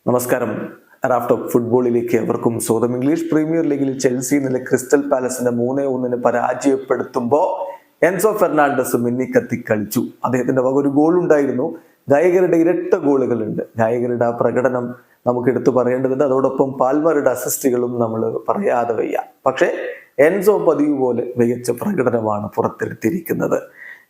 നമസ്കാരം. Raf talk ഫുട്ബോളിലേക്ക് അവർക്കും സ്വന്തം. ഇംഗ്ലീഷ് പ്രീമിയർ ലീഗിൽ ചെൽസി ഇന്നലെ ക്രിസ്റ്റൽ പാലസിനെ 3-1 പരാജയപ്പെടുത്തുമ്പോൾ എൻസോ ഫെർണാണ്ടസ് മിന്നിക്കത്തി കളിച്ചു. അദ്ദേഹത്തിന്റെ വക ഒരു ഗോൾ ഉണ്ടായിരുന്നു. ഗായകരുടെ ഇരട്ട ഗോളുകളുണ്ട്. ഗായകരുടെ ആ പ്രകടനം നമുക്ക് എടുത്തു പറയേണ്ടതുണ്ട്. അതോടൊപ്പം പാൽമറുടെ അസിസ്റ്റുകളും നമ്മൾ പറയാതെ വയ്യ. പക്ഷേ എൻസോ പതിവ് പോലെ മികച്ച പ്രകടനമാണ് പുറത്തെടുത്തിരിക്കുന്നത്.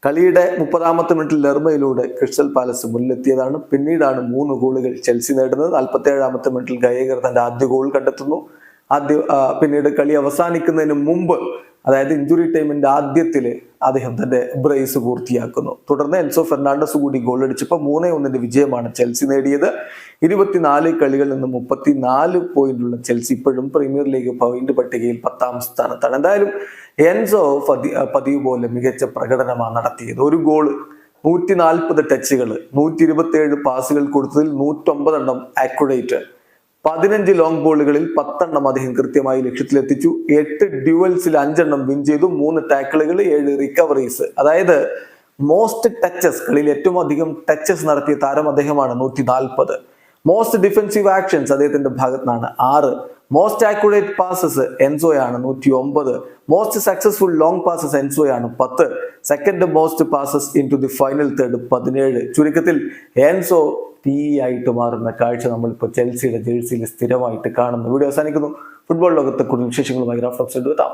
കളിയുടെ 30-ാമത്തെ മിനിറ്റിൽ ലെർമയിലൂടെ ക്രിസ്റ്റൽ പാലസ് മുന്നിലെത്തിയതാണ്. പിന്നീടാണ് 3 ഗോളുകൾ ചെൽസി നേടുന്നത്. 47-ാമത്തെ മിനിറ്റിൽ ഗായകർ തന്റെ ആദ്യ ഗോൾ കണ്ടെത്തുന്നു. പിന്നീട് കളി അവസാനിക്കുന്നതിന് മുമ്പ്, അതായത് ഇഞ്ചുറി ടൈമിന്റെ ആദ്യത്തില് അദ്ദേഹം തന്റെ ബ്രേസ് പൂർത്തിയാക്കുന്നു. തുടർന്ന് എൻസോ ഫെർണാണ്ടസ് കൂടി ഗോൾ അടിച്ചപ്പോൾ 3-1 വിജയമാണ് ചെൽസി നേടിയത്. 24 കളികളിൽ നിന്ന് 34 പോയിന്റുള്ള ചെൽസി ഇപ്പോഴും പ്രീമിയർ ലീഗ് പോയിന്റ് പട്ടികയിൽ 10-ാം സ്ഥാനത്താണ്. എന്തായാലും എൻസോ പതിവ് പോലെ മികച്ച പ്രകടനമാണ് നടത്തിയത്. ഒരു ഗോള്, 140 ടച്ചുകൾ, 127 പാസുകൾ കൊടുത്തതിൽ 109 ആക്യുറേറ്റ്, 15 ലോങ് ബോളുകളിൽ 10 അദ്ദേഹം കൃത്യമായി ലക്ഷ്യത്തിലെത്തിച്ചു. 8 ഡ്യുവൽസിൽ 5 വിൻ ചെയ്തു. 3 ടാക്കിളുകൾ, 7 റിക്കവറീസ്. അതായത് മോസ്റ്റ് ടച്ചസ്, കളിയിൽ ഏറ്റവും അധികം ടച്ചസ് നടത്തിയ താരം അദ്ദേഹമാണ്, 140. മോസ്റ്റ് ഡിഫൻസീവ് ആക്ഷൻസ് അദ്ദേഹത്തിന്റെ ഭാഗത്തു നിന്നാണ് 6. മോസ്റ്റ് ആക്യുറേറ്റ് പാസസ് എൻസോയാണ്, 109. മോസ്റ്റ് സക്സസ്ഫുൾ ലോങ് പാസസ് എൻസോയാണ്, 10. Second most passes into the final third, 17. ചുരുക്കത്തിൽ എൻസോ തീയായിട്ട് മാറുന്ന കാഴ്ച നമ്മളിപ്പോൾ ചെൽസിയുടെ ജേഴ്സിയിൽ സ്ഥിരമായിട്ട് കാണുന്നു. വീഡിയോ അവസാനിക്കുന്നു. ഫുട്ബോൾ ലോകത്തെ കൂടുതൽ വിശേഷങ്ങളുമായി റാഫ് ടോക്സ് എത്താം.